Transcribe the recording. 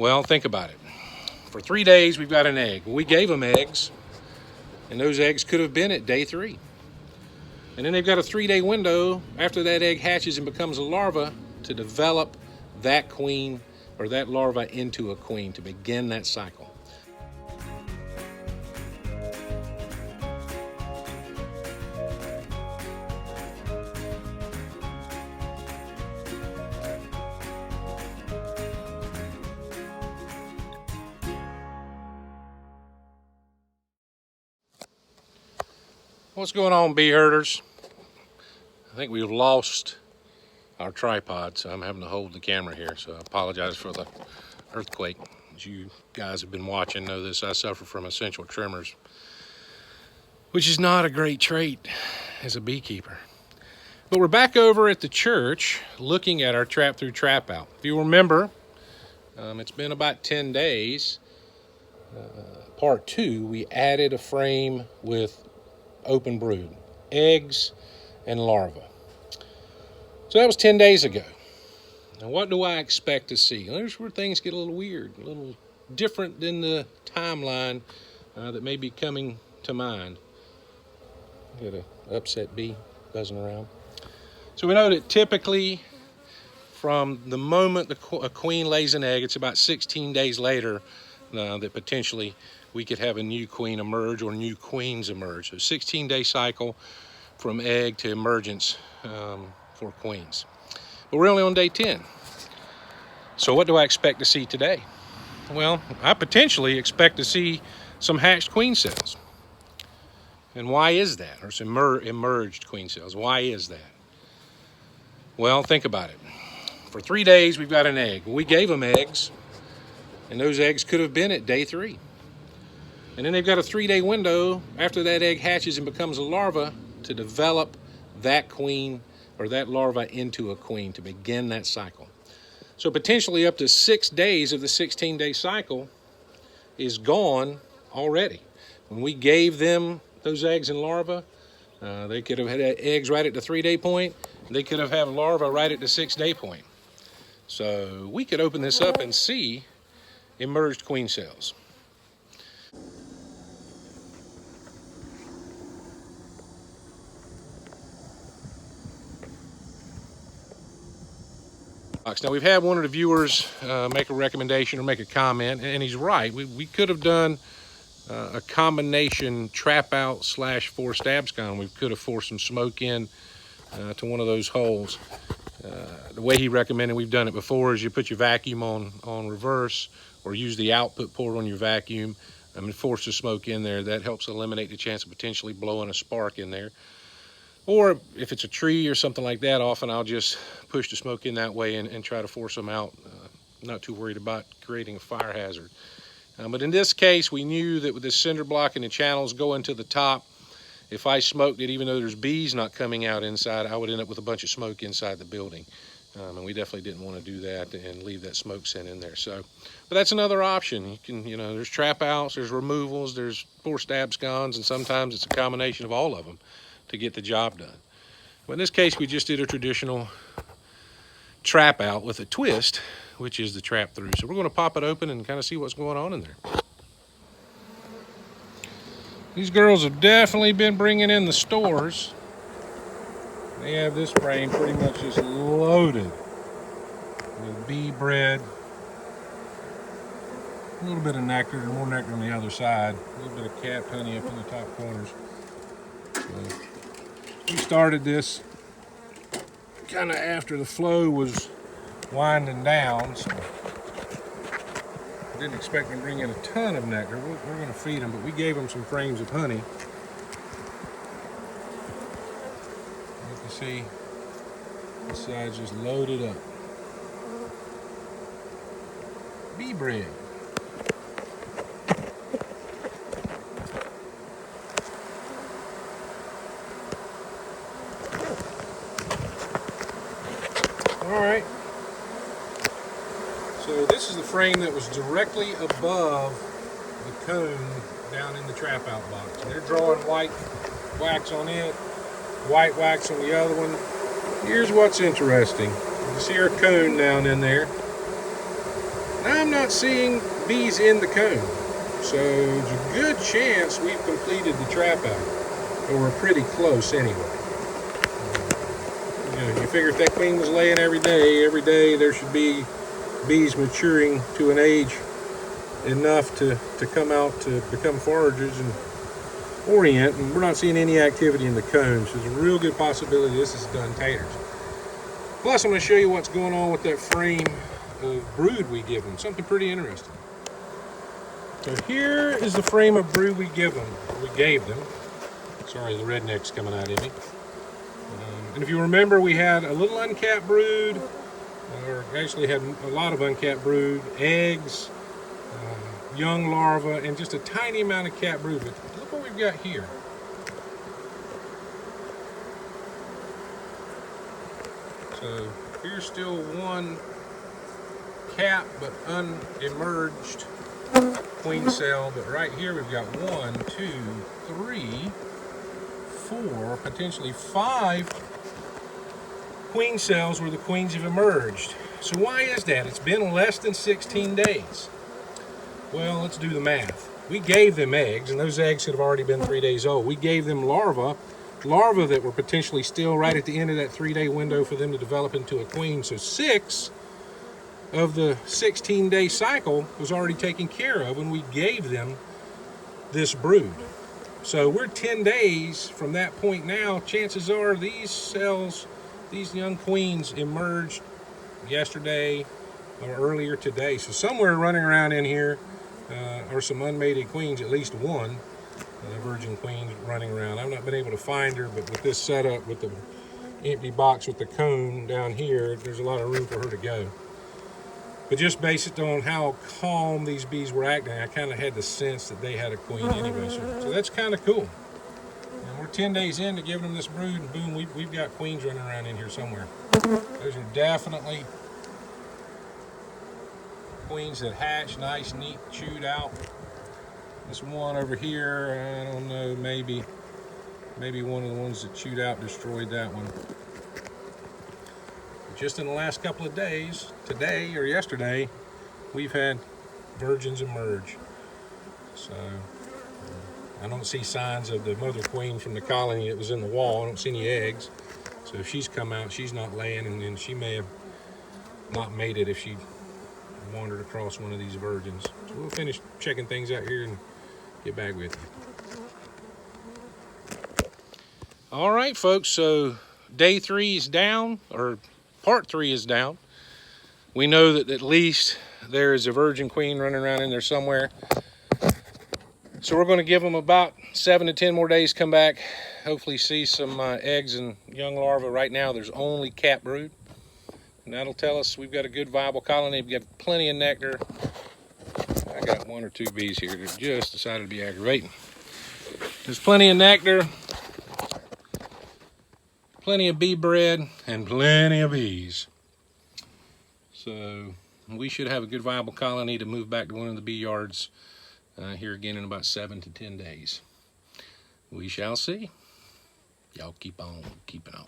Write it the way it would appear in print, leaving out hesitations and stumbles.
Well, think about it. For 3 days, we've got an egg. We gave them eggs, and those eggs could have been at day 3. And then they've got a 3-day window after that egg hatches and becomes a larva to develop that queen or that larva into a queen to begin that cycle. What's going on, bee herders? I think we've lost our tripod, so I'm having to hold the camera here, so I apologize for the earthquake. As you guys have been watching know this, I suffer from essential tremors, which is not a great trait as a beekeeper. But we're back over at the church looking at our trap through trap out. If you remember, it's been about 10 days. Part 2, we added a frame with open brood, eggs and larvae. So that was 10 days ago. Now what do I expect to see? Well, there's where things get a little weird, a little different than the timeline that may be coming to mind. Got an upset bee buzzing around. So we know that typically from the moment a queen lays an egg, it's about 16 days later that potentially we could have a new queen emerge or new queens emerge. So 16-day cycle from egg to emergence for queens. But we're only on day 10. So what do I expect to see today? Well, I potentially expect to see some hatched queen cells. And why is that? Or some emerged queen cells. Why is that? Well, think about it. For 3 days, we've got an egg. We gave them eggs, and those eggs could have been at day 3. And then they've got a 3-day window after that egg hatches and becomes a larva to develop that queen or that larva into a queen to begin that cycle. So potentially up to 6 days of the 16-day cycle is gone already. When we gave them those eggs and larvae, they could have had eggs right at the 3-day point. They could have had larvae right at the 6-day point. So we could open this up and see emerged queen cells. Now we've had one of the viewers make a recommendation or make a comment, and he's right. We could have done a combination trap out / forced abscon. We could have forced some smoke in to one of those holes. The way he recommended, we've done it before, is you put your vacuum on reverse or use the output port on your vacuum and force the smoke in there. That helps eliminate the chance of potentially blowing a spark in there. Or if it's a tree or something like that, often I'll just push the smoke in that way and try to force them out. Not too worried about creating a fire hazard. But in this case, we knew that with the cinder block and the channels going to the top, if I smoked it, even though there's bees not coming out inside, I would end up with a bunch of smoke inside the building. And we definitely didn't want to do that and leave that smoke scent in there. So, but that's another option. You can, there's trap outs, there's removals, there's forced abscons, and sometimes it's a combination of all of them to get the job done. But in this case, we just did a traditional trap out with a twist, which is the trap through. So we're going to pop it open and kind of see what's going on in there. These girls have definitely been bringing in the stores. They have this frame pretty much just loaded with bee bread, a little bit of nectar, and more nectar on the other side, a little bit of capped honey up in the top corners. So we started this kind of after the flow was winding down, so I didn't expect them to bring in a ton of nectar. We're going to feed them, but we gave them some frames of honey. You can see this side's just loaded up. Bee bread. Alright, so this is the frame that was directly above the cone down in the trap out box. And they're drawing white wax on it, white wax on the other one. Here's what's interesting. You see our cone down in there. I'm not seeing bees in the comb. So there's a good chance we've completed the trap out, or we're pretty close anyway. You figure if that queen was laying every day there should be bees maturing to an age enough to come out to become foragers and orient, and we're not seeing any activity in the combs. So there's a real good possibility this is done taters. Plus, I'm going to show you what's going on with that frame of brood we give them. Something pretty interesting. So here is the frame of brood we gave them. Sorry, the redneck's coming out at me. And if you remember, we had a little uncapped brood, or actually had a lot of uncapped brood, eggs, young larvae, and just a tiny amount of capped brood. But look what we've got here. So here's still one cap but unemerged queen cell, but right here we've got 1, 2, 3, 4, potentially 5 queen cells where the queens have emerged. So why is that? It's been less than 16 days. Well, let's do the math. We gave them eggs, and those eggs could have already been 3 days old. We gave them larvae that were potentially still right at the end of that 3-day window for them to develop into a queen. So 6 of the 16-day cycle was already taken care of when we gave them this brood. So we're 10 days from that point now. Chances are these cells, these young queens, emerged yesterday or earlier today. So somewhere running around in here are some unmated queens, at least one virgin queen running around. I've not been able to find her, but with this setup, with the empty box with the cone down here, there's a lot of room for her to go. But just based on how calm these bees were acting, I kind of had the sense that they had a queen anyway. So that's kind of cool. And we're 10 days into giving them this brood, and boom, we've got queens running around in here somewhere. Those are definitely queens that hatch nice, neat, chewed out. This one over here, I don't know, maybe one of the ones that chewed out destroyed that one. Just in the last couple of days, today or yesterday, we've had virgins emerge. So I don't see signs of the mother queen from the colony that was in the wall. I don't see any eggs. So if she's come out, she's not laying, and then she may have not made it if she wandered across one of these virgins. So we'll finish checking things out here and get back with you. All right, folks, so day 3 is down, or part 3 is down. We know that at least there is a virgin queen running around in there somewhere. So we're going to give them about 7 to 10 more days, come back, hopefully see some eggs and young larvae. Right now there's only capped brood, and that'll tell us we've got a good viable colony. We've got plenty of nectar. I got 1 or 2 bees here that just decided to be aggravating. There's plenty of nectar, plenty of bee bread, and plenty of bees. So we should have a good viable colony to move back to one of the bee yards here again in about 7 to 10 days. We shall see. Y'all keep on keeping on.